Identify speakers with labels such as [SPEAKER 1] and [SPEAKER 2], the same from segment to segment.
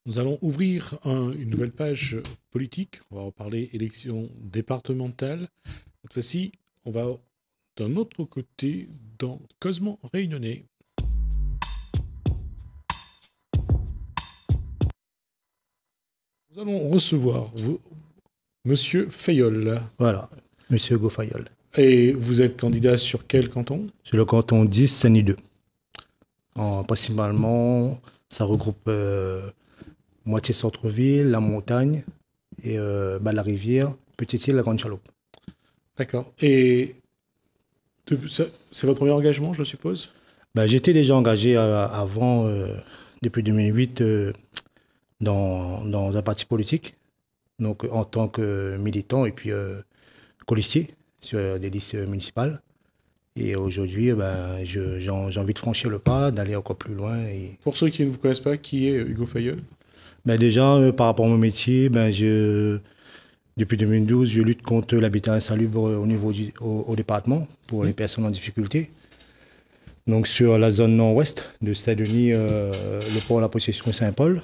[SPEAKER 1] Nous allons ouvrir une nouvelle page politique. On va reparler élections départementales. Cette fois-ci, on va d'un autre côté dans Cosmo Réunionnais. Nous allons recevoir Monsieur Fayolle.
[SPEAKER 2] Voilà, Monsieur Hugo Fayolle.
[SPEAKER 1] Et vous êtes candidat sur quel canton?
[SPEAKER 2] Sur le canton 10, Saint-Denis 2. Principalement, ça regroupe moitié centre-ville, la montagne, et la rivière, Petite-Île, la Grande Chaloupe.
[SPEAKER 1] D'accord. Et c'est votre premier engagement, je suppose?
[SPEAKER 2] J'étais déjà engagé avant, depuis 2008, dans un parti politique, donc en tant que militant et puis colistier sur des listes municipales. Et aujourd'hui, j'ai envie de franchir le pas, d'aller encore plus loin.
[SPEAKER 1] Pour ceux qui ne vous connaissent pas, qui est Hugo Fayolle?
[SPEAKER 2] Déjà, par rapport à mon métier, depuis 2012, je lutte contre l'habitat insalubre au niveau au département pour les personnes en difficulté. Donc sur la zone nord-ouest de Saint-Denis, le port La Possession Saint-Paul.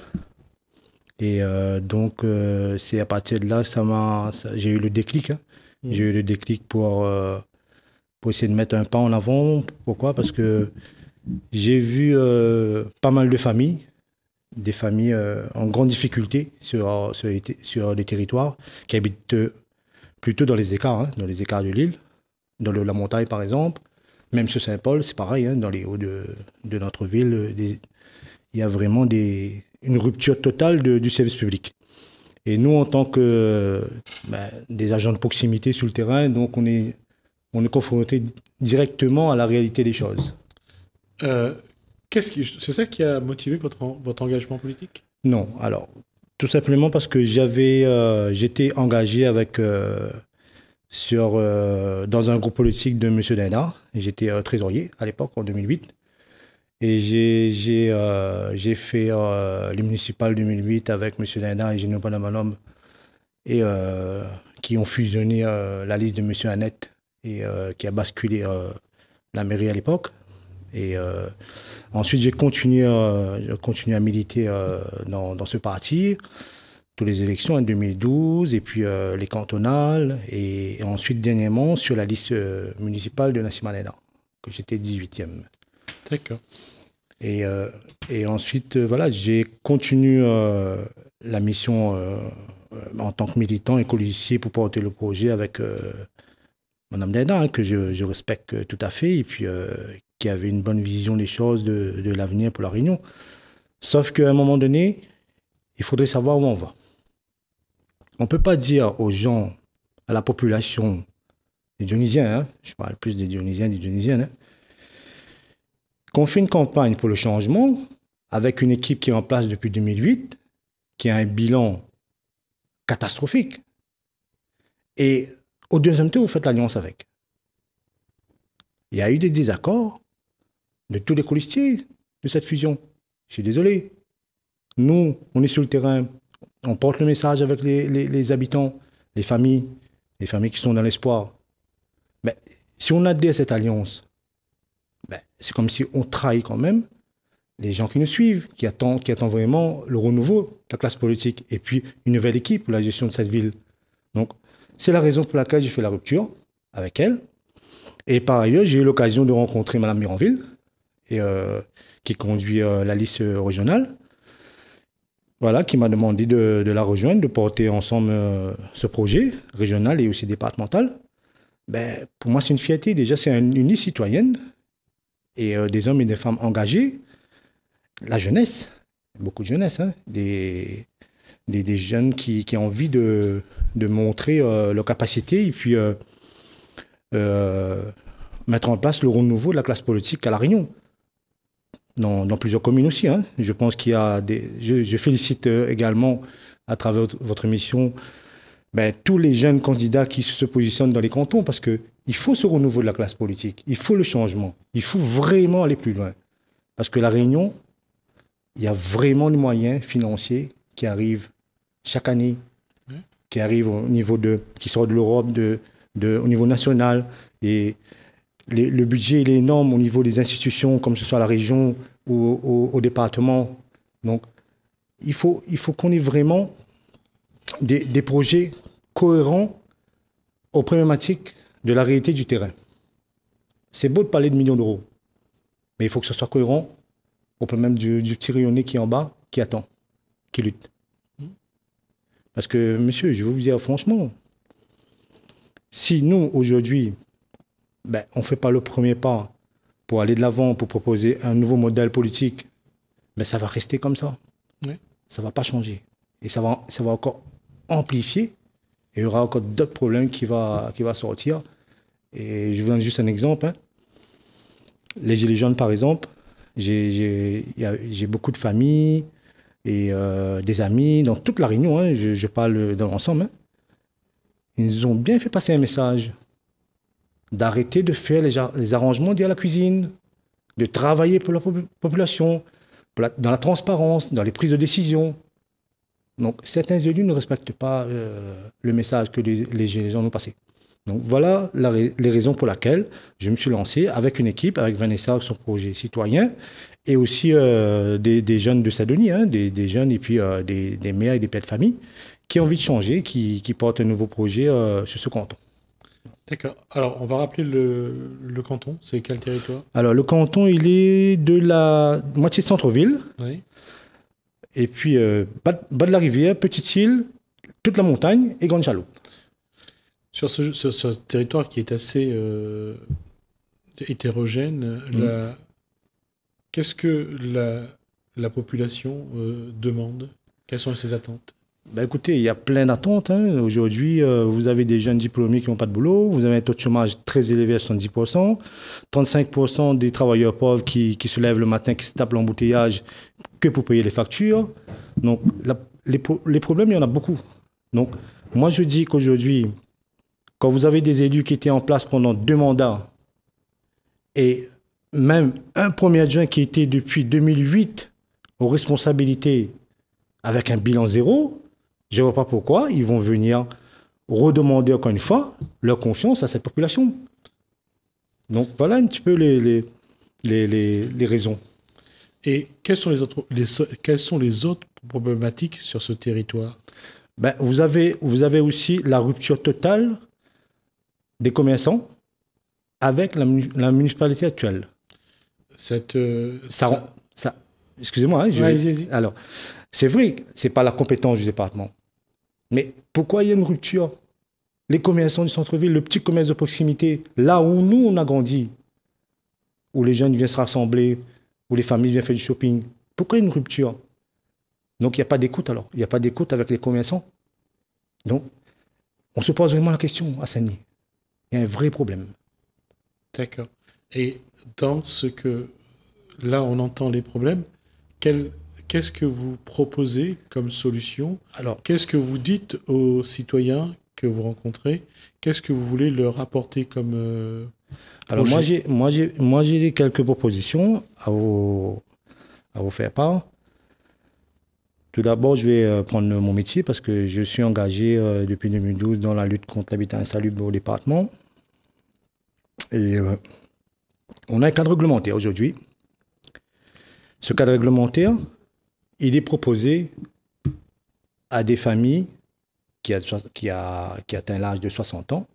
[SPEAKER 2] Et c'est à partir de là, j'ai eu le déclic. J'ai eu le déclic pour essayer de mettre un pas en avant. Pourquoi? Parce que j'ai vu pas mal de familles, des familles en grande difficulté sur les territoires, qui habitent plutôt dans les écarts de l'île, dans la montagne par exemple. Même sur Saint-Paul, c'est pareil, dans les hauts de notre ville, il y a vraiment une rupture totale du service public. Et nous, en tant que des agents de proximité sur le terrain, donc on est confronté directement à la réalité des choses.
[SPEAKER 1] C'est ça qui a motivé votre engagement politique?
[SPEAKER 2] Non, alors, tout simplement parce que j'étais engagé dans un groupe politique de M. Dindar. J'étais trésorier à l'époque, en 2008. Et j'ai fait les municipales 2008 avec M. Dindar et Géno Panamalom, et qui ont fusionné la liste de M. Annette, et qui a basculé la mairie à l'époque. Et ensuite, j'ai continué à militer dans ce parti, toutes les élections en 2012, et puis les cantonales, et ensuite, dernièrement, sur la liste municipale de Nassim Alena, que j'étais 18e.
[SPEAKER 1] D'accord.
[SPEAKER 2] Et ensuite, j'ai continué la mission en tant que militant et colistier pour porter le projet avec Mme Denda, que je respecte tout à fait, et puis qui avait une bonne vision des choses, de l'avenir pour la Réunion. Sauf qu'à un moment donné, il faudrait savoir où on va. On ne peut pas dire aux gens, à la population, des Dionysiens, je parle plus des Dionysiens, des Dionysiennes, qu'on fait une campagne pour le changement avec une équipe qui est en place depuis 2008, qui a un bilan catastrophique. Et au deuxième tour, vous faites l'alliance avec. Il y a eu des désaccords de tous les colistiers de cette fusion. Je suis désolé. Nous, on est sur le terrain, on porte le message avec les habitants, les familles qui sont dans l'espoir. Mais si on adhère à cette alliance, c'est comme si on trahit quand même les gens qui nous suivent, qui attendent vraiment le renouveau de la classe politique et puis une nouvelle équipe pour la gestion de cette ville. Donc, c'est la raison pour laquelle j'ai fait la rupture avec elle. Et par ailleurs, j'ai eu l'occasion de rencontrer Mme Miranville, qui conduit la liste régionale, qui m'a demandé de la rejoindre, de porter ensemble ce projet régional et aussi départemental. Pour moi, c'est une fierté. Déjà, c'est une liste citoyenne et des hommes et des femmes engagés. La jeunesse, beaucoup de jeunesse, des jeunes qui ont envie de montrer leur capacité et puis mettre en place le renouveau de la classe politique à La Réunion. Dans plusieurs communes aussi. Je pense qu'il y a je félicite également, à travers votre émission, tous les jeunes candidats qui se positionnent dans les cantons, parce qu'il faut ce renouveau de la classe politique, il faut le changement, il faut vraiment aller plus loin. Parce que La Réunion, il y a vraiment des moyens financiers qui arrivent chaque année, qui arrivent qui sortent de l'Europe, au niveau national, et le budget il est énorme au niveau des institutions, comme ce soit à la région ou au département. Donc, il faut qu'on ait vraiment des projets cohérents aux problématiques de la réalité du terrain. C'est beau de parler de millions d'euros, mais il faut que ce soit cohérent au problème du petit rayonné qui est en bas, qui attend, qui lutte. Parce que, monsieur, je vais vous dire franchement, si nous, aujourd'hui, on ne fait pas le premier pas pour aller de l'avant, pour proposer un nouveau modèle politique, ça va rester comme ça. Oui. Ça ne va pas changer. Et ça va encore amplifier. Et il y aura encore d'autres problèmes qui vont sortir. Et je vous donne juste un exemple. Les Gilets jaunes, par exemple, j'ai beaucoup de familles et des amis dans toute la Réunion. Je parle dans l'ensemble. Ils nous ont bien fait passer un message d'arrêter de faire les arrangements à la cuisine, de travailler pour la population, dans la transparence, dans les prises de décision. Donc, certains élus ne respectent pas le message que les Gilets jaunes ont passé. Donc, voilà les raisons pour lesquelles je me suis lancé avec une équipe, avec Vanessa, avec son projet citoyen, et aussi des jeunes de Saint-Denis, des jeunes et puis des mères et des pères de famille qui ont envie de changer, qui portent un nouveau projet sur ce canton.
[SPEAKER 1] D'accord. Alors, on va rappeler le canton. C'est quel territoire? Alors,
[SPEAKER 2] le canton, il est de la moitié centre-ville.
[SPEAKER 1] Oui.
[SPEAKER 2] Et puis, bas de la rivière, Petite Île, toute la montagne et Grande Chaloupe.
[SPEAKER 1] Sur ce territoire qui est assez hétérogène, qu'est-ce que la population demande? Quelles sont ses attentes?
[SPEAKER 2] Écoutez, il y a plein d'attentes. Aujourd'hui, vous avez des jeunes diplômés qui n'ont pas de boulot. Vous avez un taux de chômage très élevé à 70%. 35% des travailleurs pauvres qui se lèvent le matin, qui se tapent l'embouteillage que pour payer les factures. Donc, les problèmes, il y en a beaucoup. Donc, moi, je dis qu'aujourd'hui, quand vous avez des élus qui étaient en place pendant 2 mandats et même un premier adjoint qui était depuis 2008 aux responsabilités avec un bilan zéro, je ne vois pas pourquoi ils vont venir redemander encore une fois leur confiance à cette population. Donc voilà un petit peu les raisons.
[SPEAKER 1] Et quelles sont les autres problématiques sur ce territoire?
[SPEAKER 2] Vous avez aussi la rupture totale des commerçants avec la municipalité actuelle. Excusez-moi. Alors, c'est vrai, ce n'est pas la compétence du département. Mais pourquoi il y a une rupture? Les commerçants du centre-ville, le petit commerce de proximité, là où nous, on a grandi, où les jeunes viennent se rassembler, où les familles viennent faire du shopping, pourquoi il y a une rupture? Donc, il n'y a pas d'écoute alors. Il n'y a pas d'écoute avec les commerçants. Donc, on se pose vraiment la question à Saint-Denis. Il y a un vrai problème.
[SPEAKER 1] D'accord. Et dans ce que... Là, on entend les problèmes. Qu'est-ce que vous proposez comme solution? Alors, qu'est-ce que vous dites aux citoyens que vous rencontrez? Qu'est-ce que vous voulez leur apporter comme
[SPEAKER 2] Alors, moi, j'ai quelques propositions à vous faire part. Tout d'abord, je vais prendre mon métier parce que je suis engagé depuis 2012 dans la lutte contre l'habitat insalubre au département. Et on a un cadre réglementaire aujourd'hui. Ce cadre réglementaire, il est proposé à des familles qui atteignent l'âge de 60 ans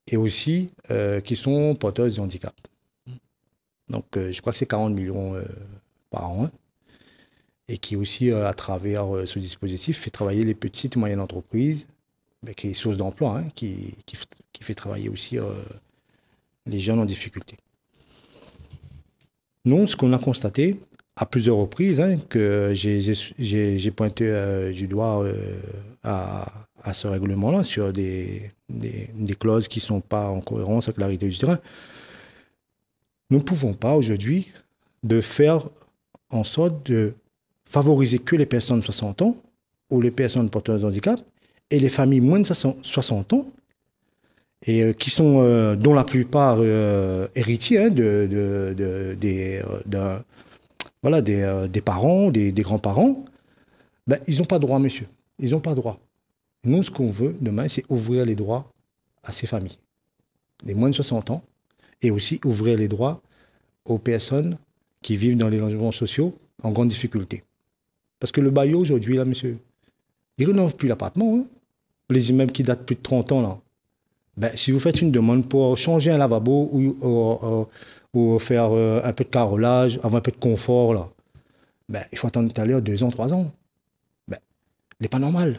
[SPEAKER 2] et aussi qui sont porteuses de handicap. Donc, je crois que c'est 40 millions par an. Et qui aussi, à travers ce dispositif, fait travailler les petites et moyennes entreprises, qui est source d'emploi, qui fait travailler aussi les jeunes en difficulté. Nous, ce qu'on a constaté à plusieurs reprises, que j'ai pointé du doigt à ce règlement-là, sur des clauses qui ne sont pas en cohérence avec la réalité du terrain, nous ne pouvons pas aujourd'hui de faire en sorte de favoriser que les personnes de 60 ans ou les personnes porteuses de handicap et les familles moins de 60 ans et qui sont, dont la plupart héritiers des parents, des grands-parents, ils n'ont pas droit, monsieur. Ils n'ont pas droit. Nous, ce qu'on veut demain, c'est ouvrir les droits à ces familles, les moins de 60 ans, et aussi ouvrir les droits aux personnes qui vivent dans les logements sociaux en grande difficulté. Parce que le bailleur aujourd'hui, là, monsieur, il ne rénove plus l'appartement. Hein. Les immeubles qui datent plus de 30 ans, là. Ben, si vous faites une demande pour changer un lavabo ou faire un peu de carrelage, avoir un peu de confort, là, ben, il faut attendre tout à l'heure 2 ans, 3 ans. Ben, il n'est pas normal.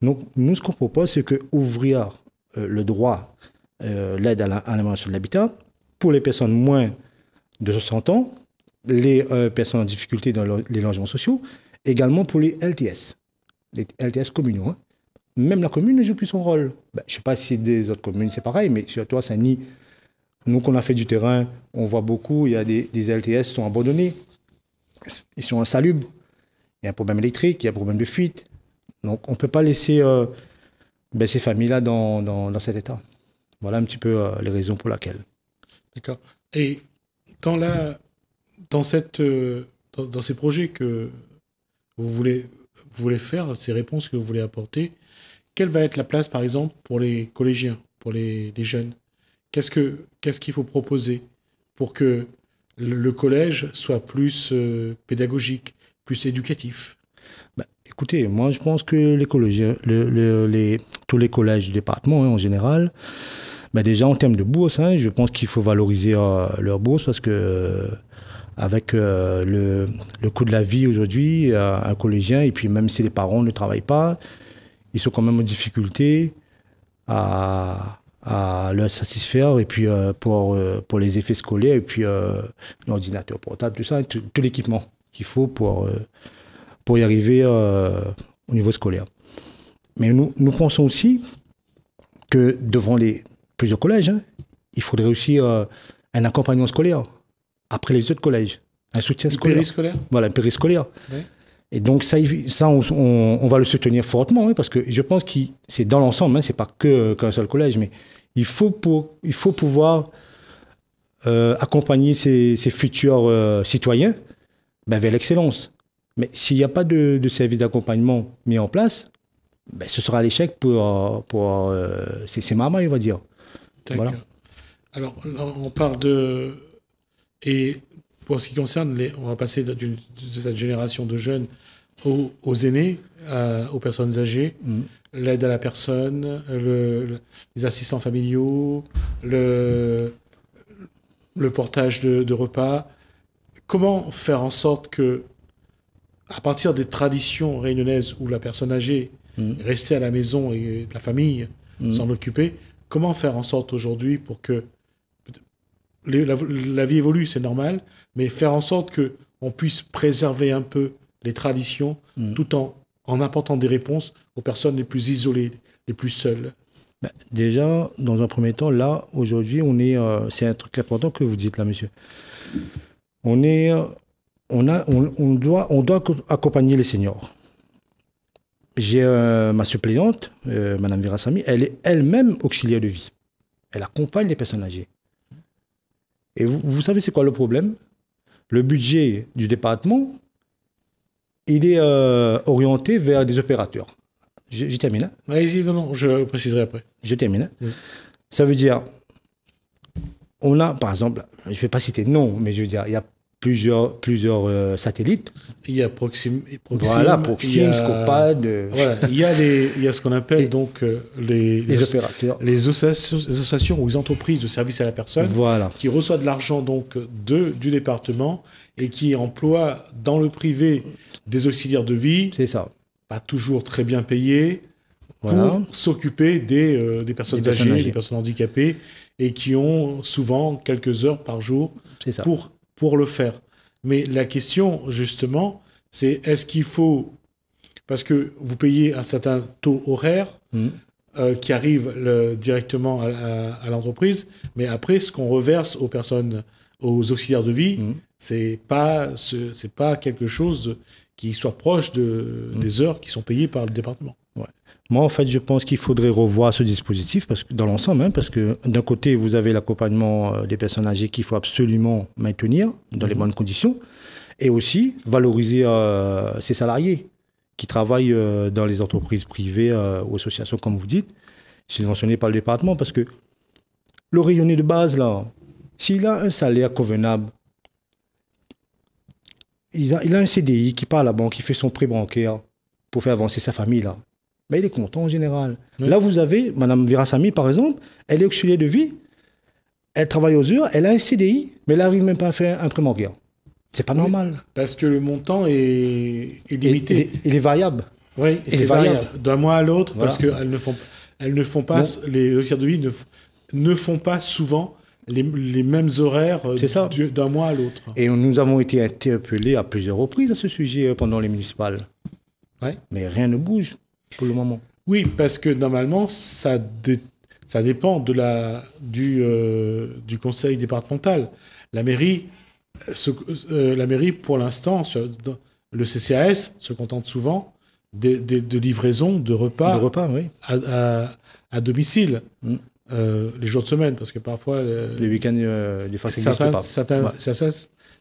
[SPEAKER 2] Donc, nous, ce qu'on propose, c'est que ouvrir le droit, l'aide à l'amélioration de l'habitat, pour les personnes moins de 60 ans, les personnes en difficulté dans les logements sociaux, également pour les LTS communaux. Hein. Même la commune ne joue plus son rôle. Ben, je ne sais pas si des autres communes c'est pareil, mais sur toi, Saint-Denis, nous qu'on a fait du terrain, on voit beaucoup, il y a des LTS qui sont abandonnés, ils sont insalubres, il y a un problème électrique, il y a un problème de fuite. Donc on ne peut pas laisser ces familles-là dans cet état. Voilà un petit peu les raisons pour lesquelles.
[SPEAKER 1] D'accord. Et dans ces projets que vous voulez faire, ces réponses que vous voulez apporter, quelle va être la place, par exemple, pour les collégiens, pour les jeunes? Qu'est-ce qu'il faut proposer pour que le collège soit plus pédagogique, plus éducatif?
[SPEAKER 2] Écoutez, moi je pense que les collégiens, tous les collèges du département hein, en général, déjà en termes de bourse, hein, je pense qu'il faut valoriser leur bourse parce que avec le coût de la vie aujourd'hui, un collégien, et puis même si les parents ne travaillent pas, ils sont quand même en difficulté à leur satisfaire, et puis pour les effets scolaires, et puis l'ordinateur portable, tout ça, tout l'équipement qu'il faut pour y arriver au niveau scolaire. Mais nous pensons aussi que devant plusieurs collèges, hein, il faudrait aussi un accompagnement scolaire après les autres collèges, un soutien scolaire.
[SPEAKER 1] Périscolaire.
[SPEAKER 2] Voilà, un périscolaire.
[SPEAKER 1] Oui.
[SPEAKER 2] Et donc ça on va le soutenir fortement, hein, parce que je pense que c'est dans l'ensemble, hein, c'est pas qu'un seul collège, mais il faut pouvoir accompagner ces futurs citoyens vers l'excellence. Mais s'il n'y a pas de service d'accompagnement mis en place, ce sera l'échec pour ces mamans, on va dire.
[SPEAKER 1] D'accord. Voilà. Alors, on parle et pour ce qui concerne, on va passer de cette génération de jeunes aux aînés, aux personnes âgées, l'aide à la personne, les assistants familiaux, le portage de repas. Comment faire en sorte que, à partir des traditions réunionnaises où la personne âgée restait à la maison et la famille s'en occupait, comment faire en sorte aujourd'hui pour que la vie évolue, c'est normal, mais faire en sorte qu'on puisse préserver un peu les traditions tout en apportant des réponses aux personnes les plus isolées, les plus seules?
[SPEAKER 2] Déjà, dans un premier temps, là, aujourd'hui, c'est un truc important que vous dites là, monsieur. On doit accompagner les seniors. J'ai ma suppléante, Madame Virassami, elle est elle-même auxiliaire de vie. Elle accompagne les personnes âgées. Et vous savez c'est quoi le problème? Le budget du département, il est orienté vers des opérateurs. J'y termine. Hein?
[SPEAKER 1] Allez-y, non, je préciserai après.
[SPEAKER 2] Je termine. Hein? Oui. Ça veut dire, on a, par exemple, je ne vais pas citer de nom, mais je veux dire, il y a plusieurs satellites.
[SPEAKER 1] Il y a Proxim,
[SPEAKER 2] voilà, Proxim, Scopad.
[SPEAKER 1] Voilà, il y a ce qu'on appelle donc les
[SPEAKER 2] opérateurs,
[SPEAKER 1] les associations ou les entreprises de services à la personne,
[SPEAKER 2] voilà,
[SPEAKER 1] qui reçoivent de l'argent donc du département et qui emploient dans le privé des auxiliaires de vie.
[SPEAKER 2] C'est ça.
[SPEAKER 1] Pas toujours très bien payés,
[SPEAKER 2] voilà,
[SPEAKER 1] pour s'occuper des personnes âgées, des personnes handicapées, et qui ont souvent quelques heures par jour pour le faire. Mais la question, justement, c'est est-ce qu'il faut... Parce que vous payez un certain taux horaire qui arrive directement à l'entreprise, mais après, ce qu'on reverse aux auxiliaires de vie, c'est pas quelque chose qui soit proche des heures qui sont payées par le département.
[SPEAKER 2] Ouais. Moi, en fait, je pense qu'il faudrait revoir ce dispositif dans l'ensemble, hein, parce que d'un côté, vous avez l'accompagnement des personnes âgées qu'il faut absolument maintenir dans les bonnes conditions, et aussi valoriser ces salariés qui travaillent dans les entreprises privées ou associations, comme vous dites, subventionnées par le département, parce que le rayonné de base, là, s'il a un salaire convenable, il a un CDI qui part à la banque, qui fait son prêt bancaire pour faire avancer sa famille, là. Mais il est content en général. Oui. Là, vous avez Mme Virasamy, par exemple, elle est auxiliaire de vie, elle travaille aux heures, elle a un CDI, mais elle n'arrive même pas à faire un prêt bancaire. C'est pas normal.
[SPEAKER 1] Parce que le montant est limité.
[SPEAKER 2] Il est variable.
[SPEAKER 1] Oui, c'est variable d'un mois à l'autre, voilà. Parce qu'elles ne font pas, les auxiliaires de vie ne font pas souvent les mêmes horaires d'un mois à l'autre.
[SPEAKER 2] Et nous avons été interpellés à plusieurs reprises à ce sujet pendant les municipales.
[SPEAKER 1] Ouais.
[SPEAKER 2] Mais rien ne bouge pour le moment.
[SPEAKER 1] Oui, parce que normalement, ça dépend du conseil départemental. La mairie, pour l'instant, le CCAS se contente souvent de livraison de repas,
[SPEAKER 2] oui.
[SPEAKER 1] à domicile. Les jours de semaine, parce que parfois...
[SPEAKER 2] les week-ends, des fois,
[SPEAKER 1] certains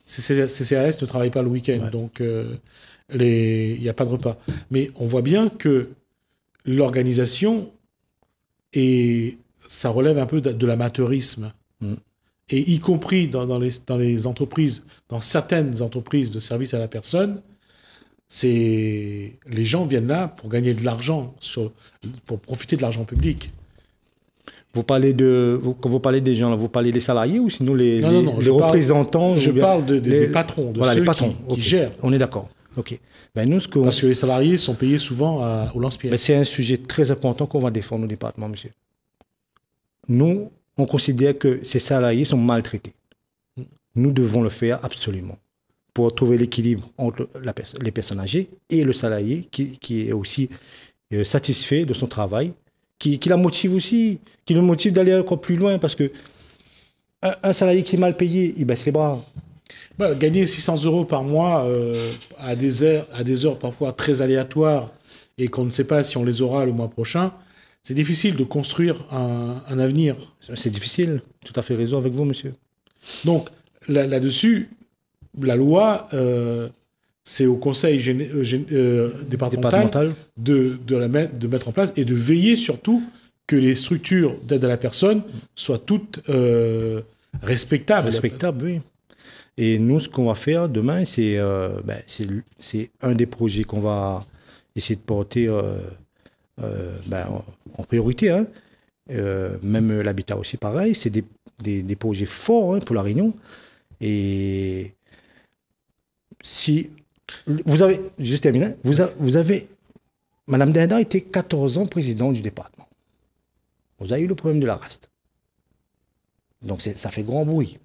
[SPEAKER 1] CCAS ne travaillent pas le week-end, donc il n'y a pas de repas. Mais on voit bien que l'organisation, ça relève un peu de l'amateurisme. Et y compris dans les entreprises, dans certaines entreprises de services à la personne, les gens viennent là pour gagner de l'argent, pour profiter de l'argent public.
[SPEAKER 2] Quand vous parlez des gens, vous parlez des salariés ou sinon les représentants?
[SPEAKER 1] Je parle des patrons,
[SPEAKER 2] les patrons
[SPEAKER 1] qui gèrent.
[SPEAKER 2] On est d'accord. Ok.
[SPEAKER 1] Parce que les salariés sont payés souvent au lance-pierre.
[SPEAKER 2] C'est un sujet très important qu'on va défendre au département, monsieur. Nous, on considère que ces salariés sont maltraités. Nous devons le faire absolument pour trouver l'équilibre entre les personnes âgées et le salarié qui est aussi satisfait de son travail, qui la motive aussi, qui le motive d'aller encore plus loin, parce que un salarié qui est mal payé, il baisse les bras.
[SPEAKER 1] Gagner 600 € par mois à des heures parfois très aléatoires et qu'on ne sait pas si on les aura le mois prochain, c'est difficile de construire un avenir.
[SPEAKER 2] C'est difficile, tout à fait raison avec vous, monsieur.
[SPEAKER 1] Donc, là-dessus, la loi, c'est au conseil départemental de mettre en place et de veiller surtout que les structures d'aide à la personne soient toutes respectables.
[SPEAKER 2] Respectables, oui. Et nous, ce qu'on va faire demain, c'est un des projets qu'on va essayer de porter en priorité. Hein. Même l'habitat aussi, pareil. C'est des projets forts pour La Réunion. Et si vous avez, juste terminé, vous avez, Mme Dinda était 14 ans présidente du département. Vous avez eu le problème de la raste. Donc ça fait grand bruit.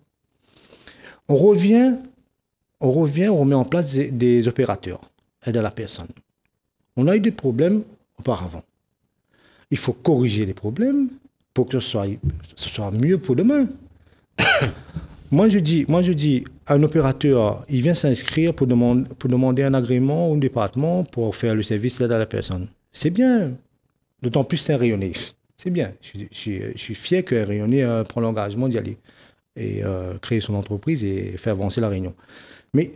[SPEAKER 2] On remet en place des opérateurs, aide à la personne. On a eu des problèmes auparavant. Il faut corriger les problèmes pour que ce soit mieux pour demain. Moi, je dis, un opérateur, il vient s'inscrire pour demander un agrément au département pour faire le service d'aide à la personne. C'est bien. D'autant plus c'est un rayonné. C'est bien. Je suis fier qu'un rayonné prend l'engagement d'y aller et créer son entreprise et faire avancer La Réunion. Mais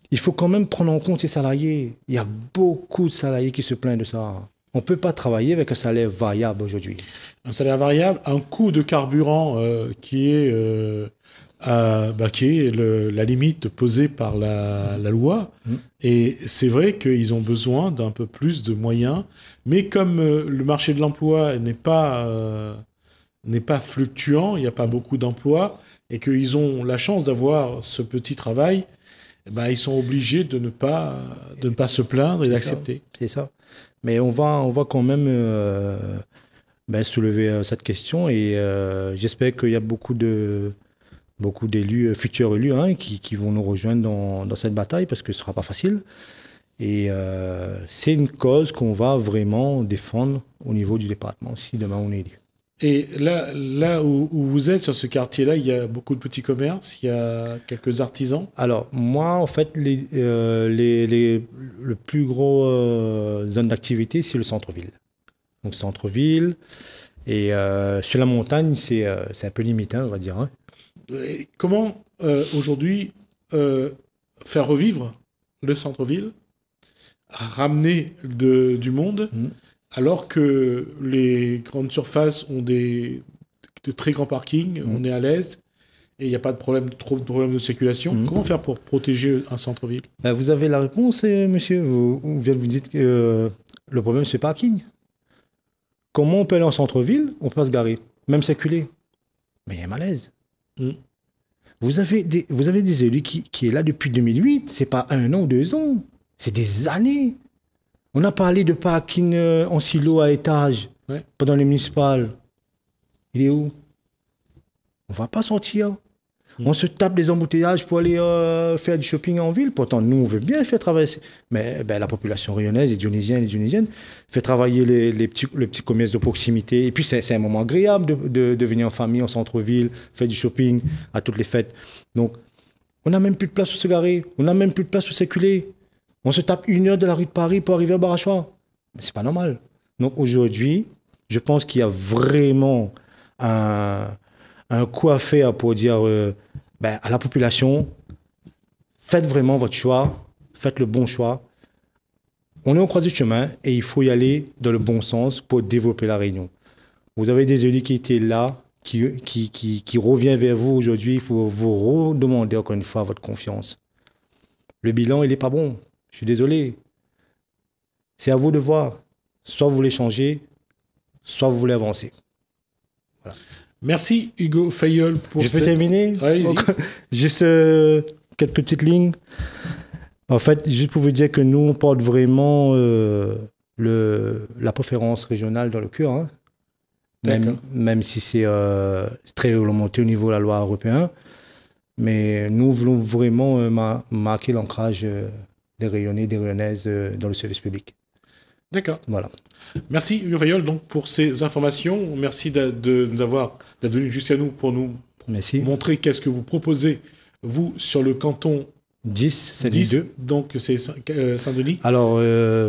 [SPEAKER 2] il faut quand même prendre en compte ces salariés. Il y a beaucoup de salariés qui se plaignent de ça. On ne peut pas travailler avec un salaire variable aujourd'hui.
[SPEAKER 1] Un salaire variable, un coût de carburant qui est la limite posée par la loi. Et c'est vrai qu'ils ont besoin d'un peu plus de moyens. Mais comme le marché de l'emploi n'est pas fluctuant, il n'y a pas beaucoup d'emplois, et qu'ils ont la chance d'avoir ce petit travail, ils sont obligés de ne pas se plaindre et d'accepter.
[SPEAKER 2] C'est ça. Mais on va quand même soulever cette question, et j'espère qu'il y a beaucoup d'élus, futurs élus, qui vont nous rejoindre dans cette bataille, parce que ce ne sera pas facile. Et c'est une cause qu'on va vraiment défendre au niveau du département, si demain on est élu.
[SPEAKER 1] Et là où vous êtes, sur ce quartier-là, il y a beaucoup de petits commerces, il y a quelques artisans.
[SPEAKER 2] Alors, moi, en fait, le plus gros zone d'activité, c'est le centre-ville. Donc, centre-ville. Et sur la montagne, c'est un peu limité, on va dire. Hein.
[SPEAKER 1] Et comment, aujourd'hui, faire revivre le centre-ville, ramener du monde alors que les grandes surfaces ont de très grands parkings, on est à l'aise, et il n'y a pas de problème, trop de problèmes de circulation. Comment faire pour protéger un centre-ville?
[SPEAKER 2] Vous avez la réponse, monsieur. Vous dites que le problème, c'est le parking. Comment on peut aller en centre-ville? On peut pas se garer, même circuler. Mais il y a un malaise. Vous avez des élus qui est là depuis 2008. C'est pas 1 an ou 2 ans. C'est des années. On a parlé de parking en silo à étage pendant les municipales. Il est où? On va pas sortir. On se tape des embouteillages pour aller faire du shopping en ville. Pourtant, nous, on veut bien faire travailler. Mais la population rayonnaise, les Dionysiennes, fait travailler les petits commerces de proximité. Et puis, c'est un moment agréable de venir en famille, en centre-ville, faire du shopping à toutes les fêtes. Donc, on n'a même plus de place pour se garer. On n'a même plus de place pour circuler. On se tape 1 heure de la rue de Paris pour arriver à Barachois. Mais c'est pas normal. Donc, aujourd'hui, je pense qu'il y a vraiment un coup à faire pour dire à la population, faites vraiment votre choix, faites le bon choix. On est au croisé de chemin et il faut y aller dans le bon sens pour développer la Réunion. Vous avez des élus qui étaient là, qui reviennent vers vous aujourd'hui. Il faut vous redemander encore une fois votre confiance. Le bilan, il n'est pas bon. Je suis désolé. C'est à vous de voir. Soit vous voulez changer, soit vous voulez avancer. Voilà.
[SPEAKER 1] Merci Hugo Fayolle pour
[SPEAKER 2] Je peux terminer? Juste quelques petites lignes. En fait, juste pour vous dire que nous, on porte vraiment la préférence régionale dans le cœur. Hein. Même si c'est très réglementé au niveau de la loi européenne. Mais nous voulons vraiment marquer l'ancrage des Rayonnais, des Rayonnaises dans le service public.
[SPEAKER 1] D'accord.
[SPEAKER 2] Voilà.
[SPEAKER 1] Merci Hugo Fayolle donc pour ces informations. Merci d'être venu jusqu'à nous pour nous montrer qu'est-ce que vous proposez, vous, sur le canton
[SPEAKER 2] 10, Saint-Denis.
[SPEAKER 1] Donc c'est Saint-Denis.
[SPEAKER 2] Alors,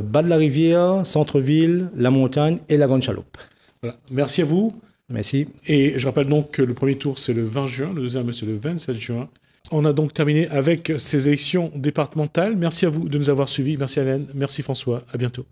[SPEAKER 2] bas de la rivière, centre-ville, la montagne et la Grande Chaloupe.
[SPEAKER 1] Voilà. Merci à vous.
[SPEAKER 2] Merci.
[SPEAKER 1] Et je rappelle donc que le premier tour, c'est le 20 juin, le deuxième, c'est le 27 juin. On a donc terminé avec ces élections départementales. Merci à vous de nous avoir suivis. Merci Hélène. Merci François. À bientôt.